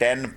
10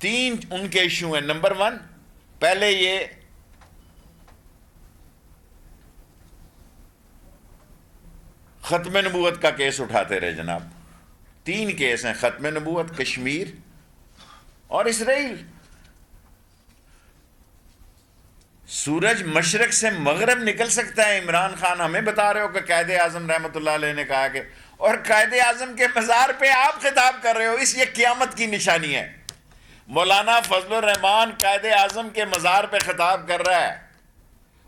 تین ان کے ایشو ہیں. نمبر ون، پہلے یہ ختم نبوت کا کیس اٹھاتے رہے جناب. تین کیس ہیں: ختم نبوت، کشمیر اور اسرائیل. سورج مشرق سے مغرب نکل سکتا ہے. عمران خان ہمیں بتا رہے ہو کہ قائد اعظم رحمۃ اللہ علیہ نے کہا کہ، اور قائد اعظم کے مزار پہ آپ خطاب کر رہے ہو. اس یہ قیامت کی نشانی ہے. مولانا فضل الرحمان قائد اعظم کے مزار پہ خطاب کر رہا ہے،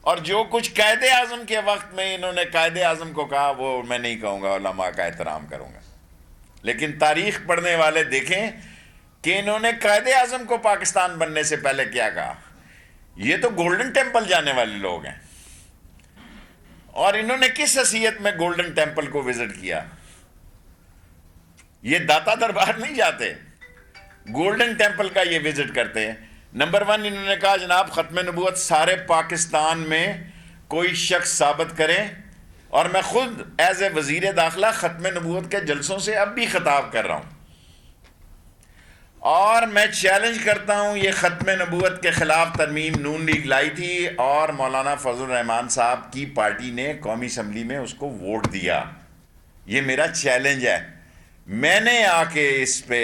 اور جو کچھ قائد اعظم کے وقت میں انہوں نے قائد اعظم کو کہا وہ میں نہیں کہوں گا، علماء کا احترام کروں گا. لیکن تاریخ پڑھنے والے دیکھیں کہ انہوں نے قائد اعظم کو پاکستان بننے سے پہلے کیا کہا. یہ تو گولڈن ٹیمپل جانے والے لوگ ہیں، اور انہوں نے کس حیثیت میں گولڈن ٹیمپل کو وزٹ کیا؟ یہ داتا دربار نہیں جاتے، گولڈن ٹیمپل کا یہ وزٹ کرتے ہیں. نمبر ون، انہوں نے کہا جناب ختم نبوت سارے پاکستان میں کوئی شخص ثابت کرے، اور میں خود ایز اے وزیر داخلہ ختم نبوت کے جلسوں سے اب بھی خطاب کر رہا ہوں، اور میں چیلنج کرتا ہوں. یہ ختم نبوت کے خلاف ترمیم نون لیگ لائی تھی، اور مولانا فضل الرحمان صاحب کی پارٹی نے قومی اسمبلی میں اس کو ووٹ دیا. یہ میرا چیلنج ہے. میں نے آ کے اس پہ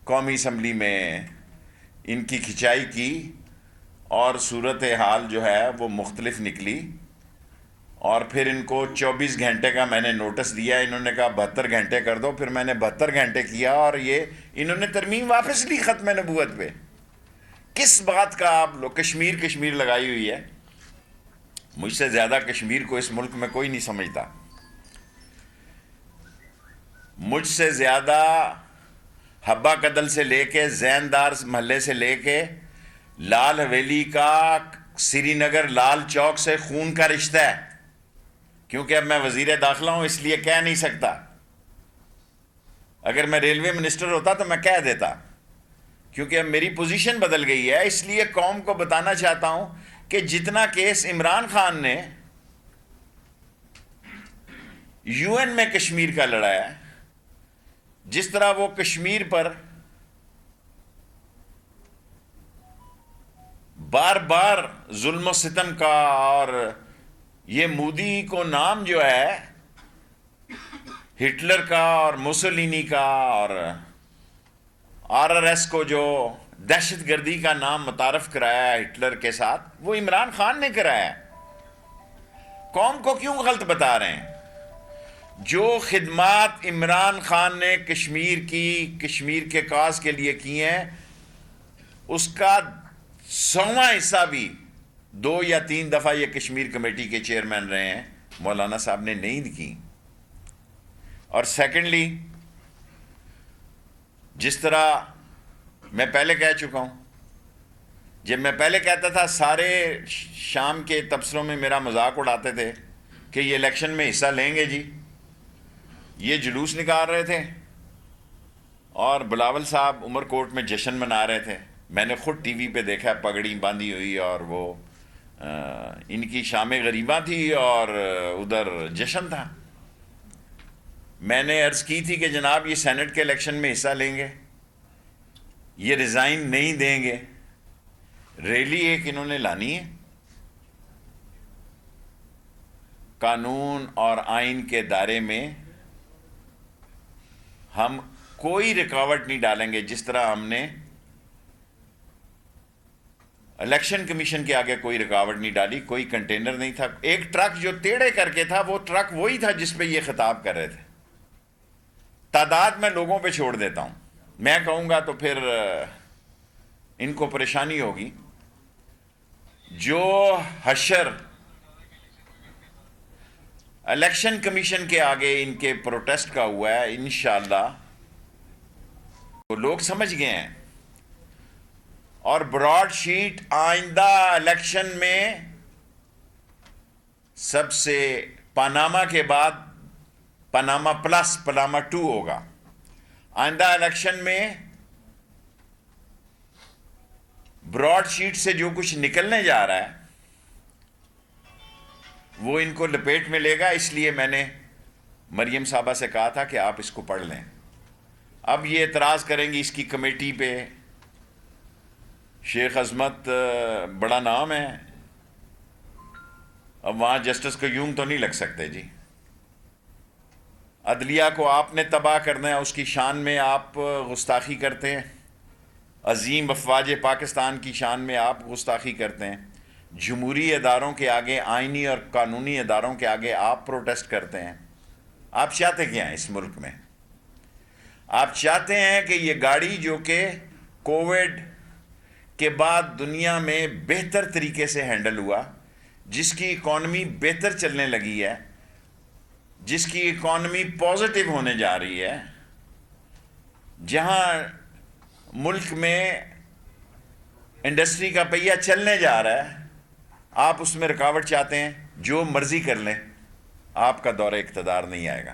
قومی اسمبلی میں ان کی کھچائی کی، اور صورتحال جو ہے وہ مختلف نکلی، اور پھر ان کو 24 گھنٹے کا میں نے نوٹس دیا. انہوں نے کہا 72 گھنٹے کر دو. پھر میں نے 72 گھنٹے کیا، اور یہ انہوں نے ترمیم واپس لی ختم نبوت پہ. کس بات کا آپ لوگ کشمیر کشمیر لگائی ہوئی ہے؟ مجھ سے زیادہ کشمیر کو اس ملک میں کوئی نہیں سمجھتا. مجھ سے زیادہ حبہ قدل سے لے کے زیندار محلے سے لے کے لال حویلی کا سری نگر لال چوک سے خون کا رشتہ ہے. کیونکہ اب میں وزیر داخلہ ہوں اس لیے کہہ نہیں سکتا. اگر میں ریلوے منسٹر ہوتا تو میں کہہ دیتا، کیونکہ اب میری پوزیشن بدل گئی ہے. اس لیے قوم کو بتانا چاہتا ہوں کہ جتنا کیس عمران خان نے یو این میں کشمیر کا لڑا ہے، جس طرح وہ کشمیر پر بار بار ظلم و ستم کا، اور یہ مودی کو نام جو ہے ہٹلر کا اور موسولینی کا، اور آر آر ایس کو جو دہشت گردی کا نام متعارف کرایا ہے ہٹلر کے ساتھ، وہ عمران خان نے کرایا ہے. قوم کو کیوں غلط بتا رہے ہیں؟ جو خدمات عمران خان نے کشمیر کی، کشمیر کے کاز کے لیے کی ہیں، اس کا 100واں حصہ بھی 2 یا 3 دفعہ یہ کشمیر کمیٹی کے چیئرمین رہے ہیں، مولانا صاحب نے نہیں کی. اور سیکنڈلی، جس طرح میں پہلے کہہ چکا ہوں، جب میں پہلے کہتا تھا سارے شام کے تبصروں میں میرا مذاق اڑاتے تھے کہ یہ الیکشن میں حصہ لیں گے جی، یہ جلوس نکال رہے تھے، اور بلاول صاحب عمر کوٹ میں جشن منا رہے تھے. میں نے خود ٹی وی پہ دیکھا، پگڑی باندھی ہوئی، اور وہ ان کی شام غریباں تھی اور ادھر جشن تھا. میں نے عرض کی تھی کہ جناب یہ سینٹ کے الیکشن میں حصہ لیں گے، یہ ریزائن نہیں دیں گے. ریلی ایک انہوں نے لانی ہے، قانون اور آئین کے دائرے میں ہم کوئی رکاوٹ نہیں ڈالیں گے. جس طرح ہم نے الیکشن کمیشن کے آگے کوئی رکاوٹ نہیں ڈالی، کوئی کنٹینر نہیں تھا. ایک ٹرک جو ٹیڑھے کر کے تھا، وہ ٹرک وہی تھا جس پہ یہ خطاب کر رہے تھے. تعداد میں لوگوں پہ چھوڑ دیتا ہوں، میں کہوں گا تو پھر ان کو پریشانی ہوگی. جو حشر الیکشن کمیشن کے آگے ان کے پروٹیسٹ کا ہوا ہے، انشاءاللہ وہ لوگ سمجھ گئے ہیں. اور براڈ شیٹ آئندہ الیکشن میں سب سے پاناما کے بعد پاناما پلس پاناما 2 ہوگا. آئندہ الیکشن میں براڈ شیٹ سے جو کچھ نکلنے جا رہا ہے وہ ان کو لپیٹ میں لے گا. اس لیے میں نے مریم صاحبہ سے کہا تھا کہ آپ اس کو پڑھ لیں. اب یہ اعتراض کریں گی اس کی کمیٹی پہ شیخ عظمت بڑا نام ہے، اب وہاں جسٹس قیوم تو نہیں لگ سکتے جی. عدلیہ کو آپ نے تباہ کرنا ہے، اس کی شان میں آپ گستاخی کرتے ہیں، عظیم افواج پاکستان کی شان میں آپ گستاخی کرتے ہیں، جمہوری اداروں کے آگے، آئینی اور قانونی اداروں کے آگے آپ پروٹیسٹ کرتے ہیں. آپ چاہتے کیا ہیں اس ملک میں؟ آپ چاہتے ہیں کہ یہ گاڑی جو کہ کووڈ کے بعد دنیا میں بہتر طریقے سے ہینڈل ہوا، جس کی اکانومی بہتر چلنے لگی ہے، جس کی اکانومی پازیٹیو ہونے جا رہی ہے، جہاں ملک میں انڈسٹری کا پہیہ چلنے جا رہا ہے، آپ اس میں رکاوٹ چاہتے ہیں؟ جو مرضی کر لیں، آپ کا دور اقتدار نہیں آئے گا.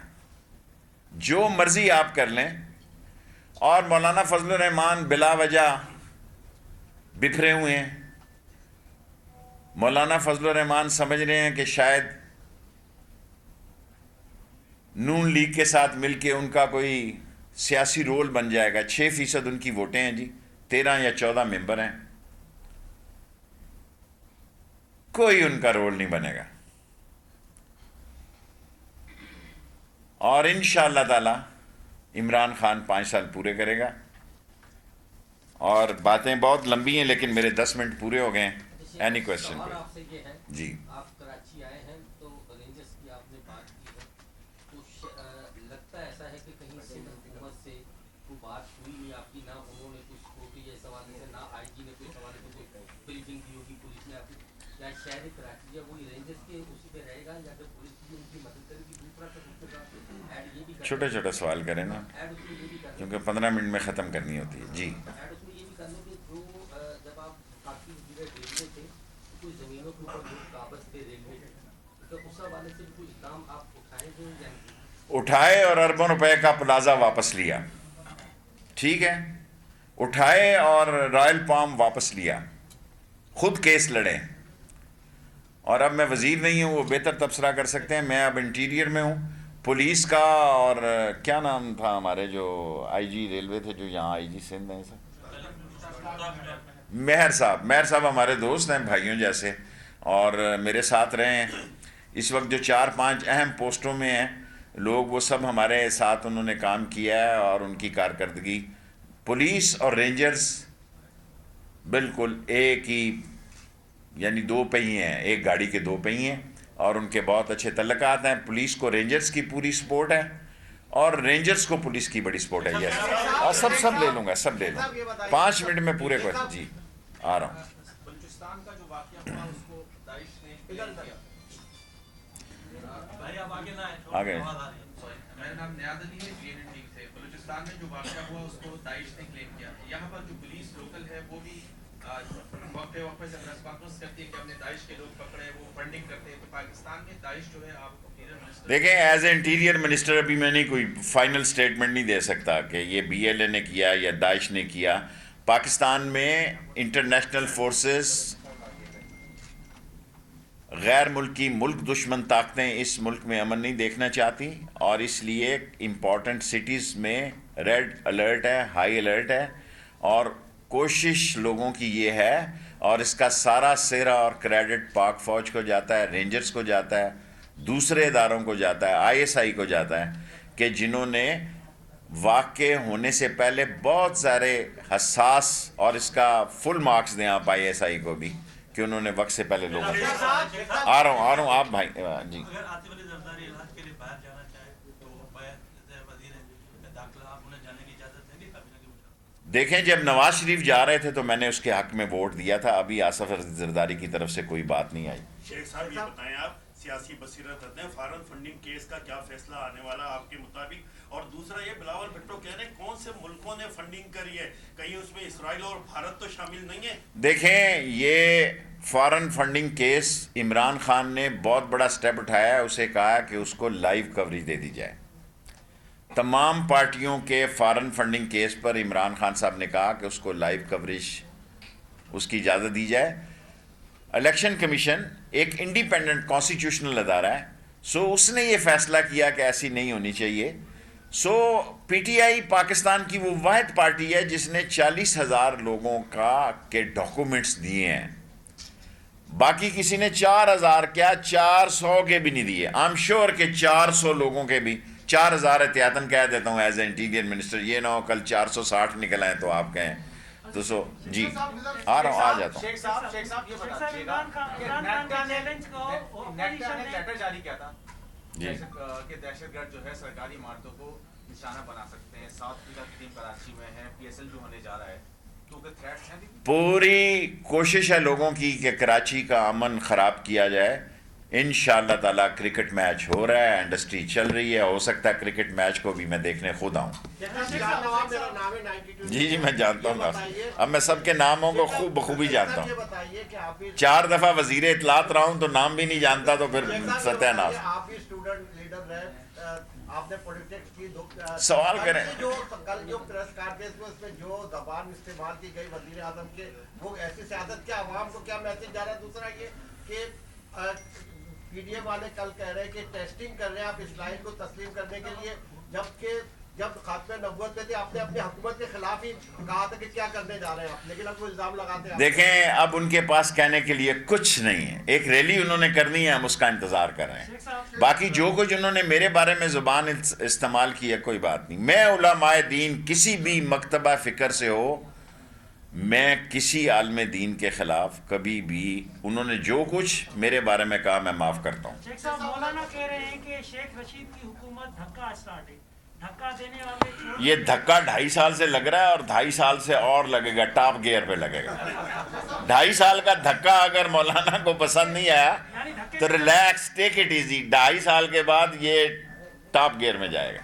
جو مرضی آپ کر لیں. اور مولانا فضل الرحمان بلا وجہ بکھرے ہوئے ہیں. مولانا فضل الرحمان سمجھ رہے ہیں کہ شاید نون لیگ کے ساتھ مل کے ان کا کوئی سیاسی رول بن جائے گا. 6% ان کی ووٹیں ہیں جی، 13 یا 14 ممبر ہیں. کوئی ان کا رول نہیں بنے گا. اور انشاءاللہ تعالی عمران خان 5 سال پورے کرے گا. اور باتیں بہت لمبی ہیں لیکن میرے 10 منٹ پورے ہو گئے ہیں. اینی کوشچن آپ سے یہ ہے، جی. آپ کراچی آئے ہیں تو رینجرز کی آپ نے بات کی ہے، تو لگتا ایسا ہے کہ کہیں سندھ حکومت سے کوئی بات ہوئی نہیں آپ کی، نہ انہوں نے کچھ کوٹی اس حوالے سے، نہ آئی جی نے کوئی حوالے سے کوئی بریفنگ دی ہوگی پولیس نے آپ کی؟ کیا شہر کراچی ہے وہی رینجرز کے اسی پہ رہے گا یا پھر پولیس کی ان کی مدد کرے گی؟ دوسرا ایڈ یہ بھی چھوٹے چھوٹے سوال کریں نا، ایڈ اس میں یہ بھی کرنا کیونکہ 15 منٹ میں ختم کرنی ہوتی ہے. جی. ایڈ اس میں یہ بھی کرنے کہ جو جب آپ کی وزیر ریلوے تھے، کوئی زمینوں کے اوپر جو قابض تھے ریلوے کے، تو اس حوالے سے بھی کوئی اقدام آپ اٹھائے تھے یا نہیں؟ اٹھائے اور اربوں روپے کا پلازا واپس لیا. ٹھیک ہے، اٹھائے اور رائل پام واپس لیا، خود کیس لڑے. اور اب میں وزیر نہیں ہوں، وہ بہتر تبصرہ کر سکتے ہیں. میں اب انٹیریئر میں ہوں. پولیس کا اور کیا نام تھا ہمارے جو آئی جی ریلوے تھے، جو یہاں آئی جی سندھ ہیں سر، مہر صاحب ہمارے دوست ہیں، بھائیوں جیسے، اور میرے ساتھ رہے ہیں. اس وقت جو 4-5 اہم پوسٹوں میں ہیں لوگ، وہ سب ہمارے ساتھ انہوں نے کام کیا ہے. اور ان کی کارکردگی، پولیس اور رینجرز بالکل ایک ہی، یعنی 2 پہیے ہیں، ایک گاڑی کے 2 پہیے ہیں. اور ان کے بہت اچھے تعلقات ہیں. پولیس کو رینجرز کی پوری سپورٹ ہے اور رینجرز کو پولیس کی بڑی سپورٹ ہے. یس، اور سب لے لوں گا، سب لے لوں گا. 5 منٹ میں پورے کو. جی آ رہا ہوں. بلوچستان کا جو واقعہ ہوا اس کو داعش نے کلیئر کیا. آگے میرا نام نیاد علی ہے، GNN سے. بلوچستان میں جو واقعہ ہوا اس کو داعش نے کلیم کیا. یہاں پر جو پولیس لوکل ہے وہ بھی وقفے سے ریسپانس کرتی ہے کہ ہم نے داعش کے لوگ پکڑے، وہ فنڈنگ کرتے ہیں. تو پاکستان میں داعش جو ہے، آپ دیکھیں ایز اے انٹیریئر منسٹر ابھی میں نہیں کوئی فائنل سٹیٹمنٹ نہیں دے سکتا کہ یہ BLA نے کیا یا داعش نے کیا. پاکستان میں انٹرنیشنل فورسز، غیر ملکی ملک دشمن طاقتیں اس ملک میں امن نہیں دیکھنا چاہتی، اور اس لیے امپورٹنٹ سٹیز میں ریڈ الرٹ ہے، ہائی الرٹ ہے. اور کوشش لوگوں کی یہ ہے، اور اس کا سارا سہرا اور کریڈٹ پاک فوج کو جاتا ہے، رینجرز کو جاتا ہے، دوسرے اداروں کو جاتا ہے، ISI کو جاتا ہے، کہ جنہوں نے واقع ہونے سے پہلے بہت سارے حساس، اور اس کا فل مارکس دیں آپ ISI کو بھی کہ انہوں نے وقت سے پہلے لوگوں کو. آ رہا ہوں آپ بھائی. جی. دیکھیں جب نواز شریف جا رہے تھے تو میں نے اس کے حق میں ووٹ دیا تھا. ابھی آصف زرداری کی طرف سے کوئی بات نہیں آئی. شیخ صاحب یہ بتائیں، آپ سیاسی بصیرت رکھتے ہیں، فارن فنڈنگ کیس کا کیا فیصلہ آنے والا آپ کے مطابق؟ اور دوسرا یہ بلاول بھٹو کہہ رہے ہیں کون سے ملکوں نے فنڈنگ کری ہے، کہیں اس میں اسرائیل اور بھارت تو شامل نہیں ہے؟ دیکھیں یہ foreign funding case Imran Khan نے بہت بڑا سٹیپ اٹھایا ہے. اسے کہا کہ اس کو لائیو کوریج دے دی جائے. تمام پارٹیوں کے فارن فنڈنگ کیس پر عمران خان صاحب نے کہا کہ اس کو لائیو کوریج اس کی اجازت دی جائے. الیکشن کمیشن ایک انڈیپینڈنٹ کانسٹیٹیوشنل ادارہ ہے، سو اس نے یہ فیصلہ کیا کہ ایسی نہیں ہونی چاہیے. سو پی ٹی آئی پاکستان کی وہ واحد پارٹی ہے جس نے 40,000 لوگوں کے ڈاکومنٹس دیے ہیں. باقی کسی نے 4,000 کیا 400 کے بھی نہیں دیے. آئی ایم شیور کہ 400 لوگوں کے بھی 4,000 احتیاطاً کہہ دیتا ہوں ایز اے انٹیریئر منسٹر, یہ نہ ہو کل 460 نکل آئیں تو آپ کہیں تو سو جی آ رہا ہوں, آ جاتا ہوں. شیخ صاحب یہ بتائیے گا کہ نیٹا نے لیٹر جاری کیا تھا کہ دہشت گرد جو ہے سرکاری عمارتوں کو نشانہ بنا سکتے ہیں. ساؤتھ افریقہ کی ٹیم کراچی میں ہے, پی ایس ایل جو ہونے جا رہا ہے, تو تھریٹس ہیں. پوری کوشش ہے لوگوں کی کہ کراچی کا امن خراب کیا جائے. انشاءاللہ تعالیٰ کرکٹ میچ ہو رہا ہے, انڈسٹری چل رہی ہے, ہو سکتا ہے کرکٹ میچ کو بھی میں دیکھنے خود آؤں. جی میں جانتا ہوں, اب میں سب کے ناموں کو خوب بخوبی جانتا ہوں. 4 دفعہ وزیر اطلاعات رہا ہوں تو نام بھی نہیں جانتا تو پھر ستیہ ناز. آپ نے پولیٹکس کی سوال کریں. کل جو پریس کانفرنس میں اس میں جو زبان استعمال کی گئی وزیر اعظم کے, وہ ایسی سیاست کے عوام کو کیا میسج جا رہا ہے؟ دوسرا یہ کہ پی ڈی ایم والے کل کہہ رہے ہیں کہ ٹیسٹنگ کر رہے ہیں آپ اسرائیل کو تسلیم کرنے کے لیے, جبکہ جب خاتمہ نبوت میں تھے آپ نے اپنی حکومت کے خلاف ہی کہا تھا کہ کیا کرنے جا رہے ہیں آپ, لیکن اب وہ الزام لگاتے ہیں. دیکھیں اب ان کے پاس کہنے کے لیے کچھ نہیں ہے. ایک ریلی انہوں نے کرنی ہے, ہم اس کا انتظار کر رہے ہیں. باقی جو کچھ انہوں نے میرے بارے میں زبان استعمال کی ہے کوئی بات نہیں. میں علماء دین کسی بھی مکتبہ فکر سے ہو, میں کسی عالم دین کے خلاف کبھی بھی انہوں نے جو کچھ میرے بارے میں کہا میں معاف کرتا ہوں. شیخ صاحب مولانا کہہ رہے ہیں کہ شیخ رشید کی حکومت دھکا اسٹارٹ ہے, دھکا دینے والے یہ دھکا 2.5 سال سے لگ رہا ہے اور 2.5 سال سے اور لگے گا, ٹاپ گیئر پہ لگے گا. 2.5 سال کا دھکا اگر مولانا کو پسند نہیں آیا تو ریلیکس, ٹیک اٹ ایزی. 2.5 سال کے بعد یہ ٹاپ گیئر میں جائے گا.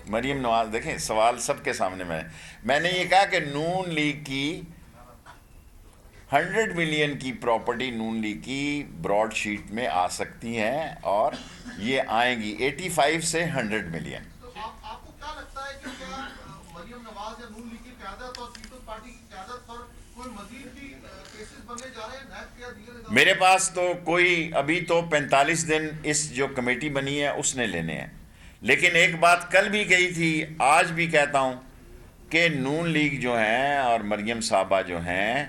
مریم نواز دیکھیں سوال سب کے سامنے میں نے یہ کہا کہ نون لیگ کی 100 ملین کی پراپرٹی نون لیگ کی براڈ شیٹ میں آ سکتی ہیں اور یہ آئیں گی 85 سے 100 ملین. آپ کو کیا لگتا ہے کہ کیا مریم نواز یا نون لیگ کی قیادت اور پیپلز پارٹی کی قیادت پر کوئی مزید بھی کیسز بننے جا رہے ہیں نیب کے دیگر؟ میرے پاس تو کوئی ابھی تو 45 دن اس جو کمیٹی بنی ہے اس نے لینے ہیں. لیکن ایک بات کل بھی کہی تھی, آج بھی کہتا ہوں کہ نون لیگ جو ہیں اور مریم صاحبہ جو ہیں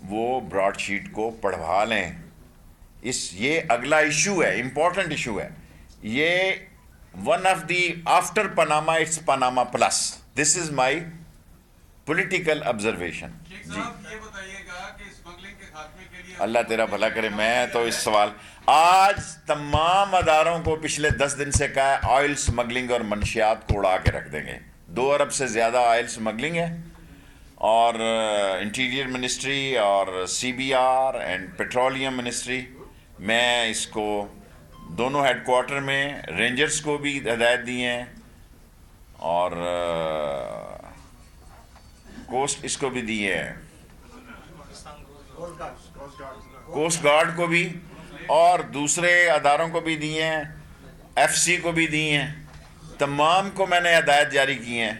وہ براڈ شیٹ کو پڑھوا لیں. یہ اگلا ایشو ہے, امپورٹنٹ ایشو ہے. یہ one of the after Panama it's Panama plus. This is my political observation. جی اللہ تیرا بھلا کرے. میں تو اس سوال آج تمام اداروں کو پچھلے 10 دن سے کہا ہے آئل سمگلنگ اور منشیات کو اڑا کے رکھ دیں گے. 2 ارب سے زیادہ آئل سمگلنگ ہے اور انٹیریئر منسٹری اور C B R and petroleum ministry, میں اس کو دونوں ہیڈ کوارٹر میں رینجرز کو بھی ہدایت دی ہیں اور کوسٹ اس کو بھی دی ہے, کوسٹ گارڈ کو بھی اور دوسرے اداروں کو بھی دی ہیں, ایف سی کو بھی دی ہیں. تمام کو میں نے ہدایت جاری کی ہیں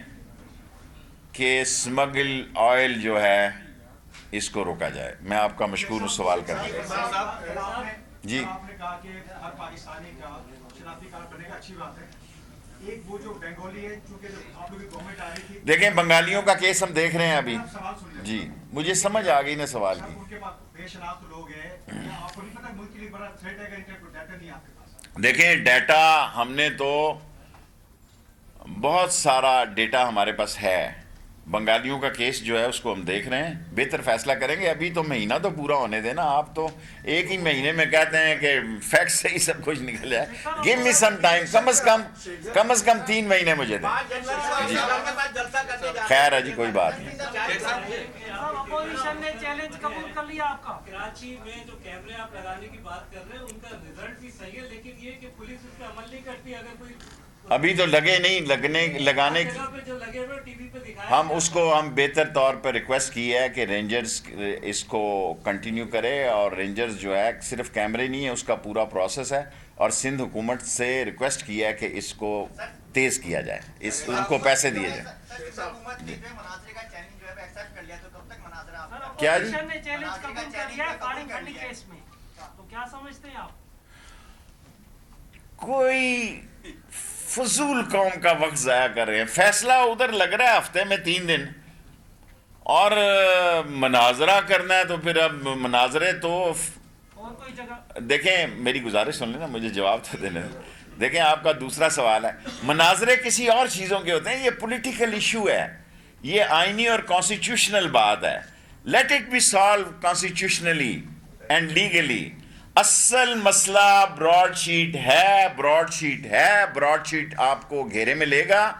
کہ اسمگل آئل جو ہے اس کو روکا جائے. میں آپ کا مشکور ہوں سوال کرنے کا. جی آپ نے کہا کہ ہر پاکستانی کا شناختی کارڈ بنے گا, اچھی بات ہے. ایک وہ جو بنگالی ہے چونکہ آپ لوگ کی گورنمنٹ آ رہی تھی, دیکھیں بنگالیوں کا کیس ہم دیکھ رہے ہیں ابھی. جی مجھے سمجھ آ گئی نا سوال کی. ان کے پاس بے شناخت لوگ ہیں, آپ کو نہیں پتا ملک کے لیے بڑا تھریٹ ہے کہ ان کا کوئی ڈیٹا نہیں آپ کے پاس؟ دیکھیں ڈیٹا ہم نے تو بہت سارا ڈیٹا ہمارے پاس ہے. بنگالیوں کا کیس جو ہے اس کو ہم دیکھ رہے ہیں, بہتر فیصلہ کریں گے. ابھی تو مہینہ تو پورا ہونے دینا. آپ تو ایک ہی مہینے میں کہتے ہیں کہ فیکٹ سے ہی سب کچھ نکل جائے. گیو می سم ٹائم, کم از کم 3 مہینے مجھے دیں. جی خیر ہے جی, کوئی بات نہیں. اپوزیشن نے چیلنج قبول کر لیا آپ کا. کراچی میں جو کیمرے آپ لگانے کی بات کر رہے ہیں ان کا رزلٹ بھی صحیح ہے, لیکن یہ کہ پولیس اس پہ عمل نہیں کرتی. اگر کوئی ابھی تو لگے نہیں, لگانے ہم اس کو ہم بہتر طور پہ ریکویسٹ کی ہے کہ رینجرز اس کو کنٹینیو کرے, اور رینجرز جو ہے صرف کیمرے نہیں ہے, اس کا پورا پروسیس ہے. اور سندھ حکومت سے ریکویسٹ کی ہے کہ اس کو تیز کیا جائے, ان کو پیسے دیے جائیں. کیا جی اپوزیشن نے چیلنج قبول کر لیا فارم فنڈنگ کیس میں, تو کیا سمجھتے ہیں آپ؟ کوئی فضول قوم کا وقت ضائع کر رہے ہیں. فیصلہ ادھر لگ رہا ہے ہفتے میں 3 دن, اور مناظرہ کرنا ہے تو پھر اب مناظرے تو اور کوئی جگہ. دیکھیں میری گزارش سن لیں نا, مجھے جواب تو دینے دیں. دیکھیں آپ کا دوسرا سوال ہے, مناظرے کسی اور چیزوں کے ہوتے ہیں, یہ پولیٹیکل ایشو ہے, یہ آئینی اور کانسٹیٹیوشنل بات ہے. Let it be solve constitutionally and legally. اصل مسئلہ براڈ شیٹ ہے, براڈ شیٹ ہے, براڈ شیٹ آپ کو گھیرے میں لے گا.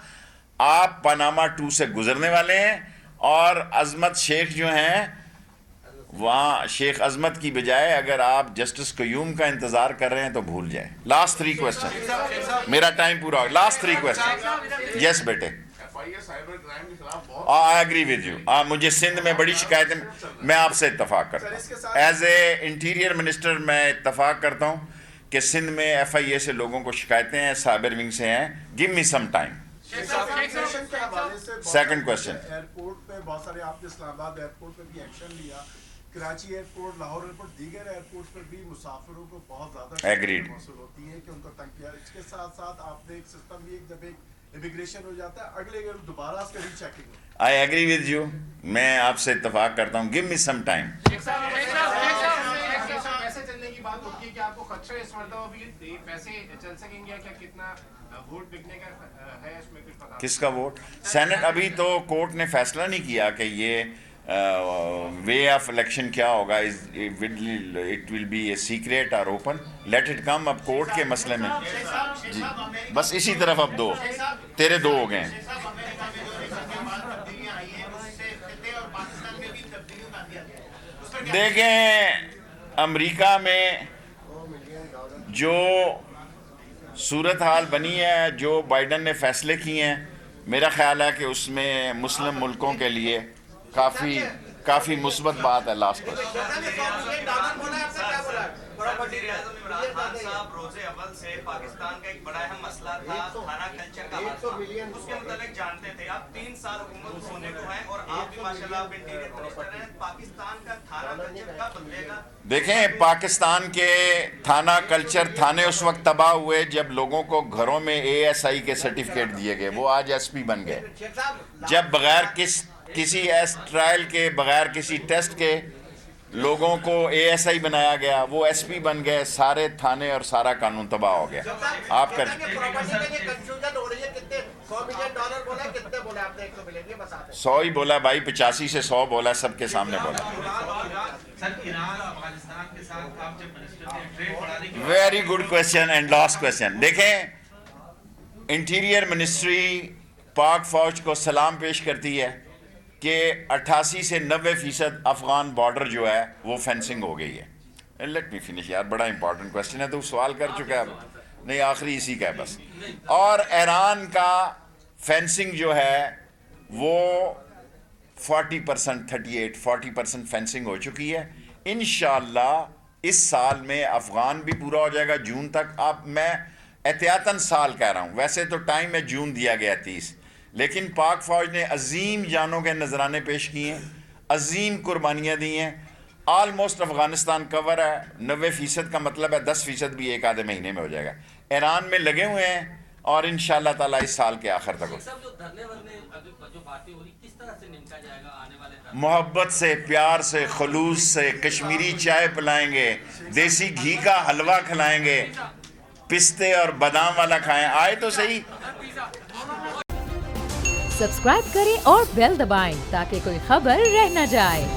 آپ پاناما 2 سے گزرنے والے ہیں, اور عظمت شیخ جو ہیں وہاں شیخ عظمت کی بجائے اگر آپ جسٹس قیوم کا انتظار کر رہے ہیں تو بھول جائیں. لاسٹ 3 کوسچن, میرا ٹائم پورا ہو گیا. Last 3 question. یس بیٹے, آئی ایگری ود یو. مجھے سندھ میں بڑی شکایتیں, میں آپ سے اتفاق کرتا ہوں. ایز اے انٹیریئر منسٹر میں اتفاق کرتا ہوں کہ سندھ میں ایف آئی اے سے لوگوں کو شکایتیں ہیں, سائبر ونگ سے ہیں. Give me some time. Second question. Airport پہ بہت سارے, آپ نے اسلام آباد ایئرپورٹ پہ بھی ایکشن لیا, کراچی ایئرپورٹ, لاہور ایئرپورٹ, دیگر ایئرپورٹ پر بھی مسافروں کو بہت زیادہ Agreed. موصول ہوتی ہے کہ ان کو تنگ کیا. اس کے ساتھ ساتھ آپ نے ایک سسٹم بھی, جب ایک امیگریشن ہو جاتا ہے اگلے دوبارہ اس کا rechecking. I agree with you, میں آپ سے اتفاق کرتا ہوں. Give me some time. پیسے چلنے کی بات ہوتی ہے کہ آپ کو خدشہ اس مرتبہ بھی پیسے چل سکیں گے, کیا کتنا ووٹ بکنے کا ہے, اس میں کچھ پتا؟ کس کا ووٹ؟ سینٹ ابھی تو کورٹ نے فیصلہ نہیں کیا کہ یہ وے آف الیکشن کیا ہوگا. It will be a secret or open. Let it come. اب کورٹ کے مسئلے میں جی بس اسی طرف اب 2 تیرے 2 ہو گئے ہیں. دیکھیں امریکہ میں جو صورتحال بنی ہے, جو بائیڈن نے فیصلے کیے ہیں, میرا خیال ہے کہ اس میں مسلم ملکوں کے لیے کافی مثبت بات ہے. لاسٹ پر وزیر اعظم عمران خان صاحب روز اول سے پاکستان کا ایک بڑا اہم مسئلہ تھا کھانا کلچر کا مسئلہ, اس کے متعلق جانتے تھے. آپ 3 سال حکومت ہونے کو ہیں اور آپ بھی ماشاءاللہ آپ انٹیریئر منسٹر ہیں. پاکستان کا کھانا کلچر کب بدلے گا؟ دیکھیں پاکستان کے تھانہ کلچر, تھانے اس وقت تباہ ہوئے جب لوگوں کو گھروں میں ASI کے سرٹیفکیٹ دیے گئے, وہ آج SP بن گئے. جب بغیر کسی ٹرائل کے, بغیر کسی ٹیسٹ کے لوگوں کو ASI بنایا گیا, وہ SP بن گئے. سارے تھانے اور سارا قانون تباہ ہو گیا. آپ کر 100 ہی بولا بھائی, 85 سے 100 بولا, سب کے سامنے بولا. Very good question and last question. دیکھیں انٹیریئر منسٹری پاک فوج کو سلام پیش کرتی ہے کہ 88 سے 90% افغان بارڈر جو ہے وہ فینسنگ ہو گئی ہے. لیٹ می فنش یار, بڑا امپورٹنٹ کوشچن ہے, تو سوال کر چکا ہے. نہیں آخری اسی کا ہے بس. اور ایران کا فینسنگ جو ہے وہ 40%, 40% فینسنگ ہو چکی ہے. انشاءاللہ اس سال میں افغان بھی پورا ہو جائے گا جون تک. اب میں احتیاطاً سال کہہ رہا ہوں, ویسے تو ٹائم ہے جون دیا گیا 30, لیکن پاک فوج نے عظیم جانوں کے نذرانے پیش کیے ہیں, عظیم قربانیاں دی ہیں. آلموسٹ افغانستان کور ہے. 90% کا مطلب ہے 10% بھی ایک آدھے مہینے میں ہو جائے گا. ایران میں لگے ہوئے ہیں اور انشاءاللہ تعالیٰ اس سال کے آخر تک. محبت سے, پیار سے, خلوص سے, کشمیری چائے پلائیں گے, دیسی گھی کا حلوہ کھلائیں گے, پستے اور بادام والا کھائیں. آئے تو صحیح. سبسکرائب کریں اور بیل دبائیں تاکہ کوئی خبر رہ نہ جائے.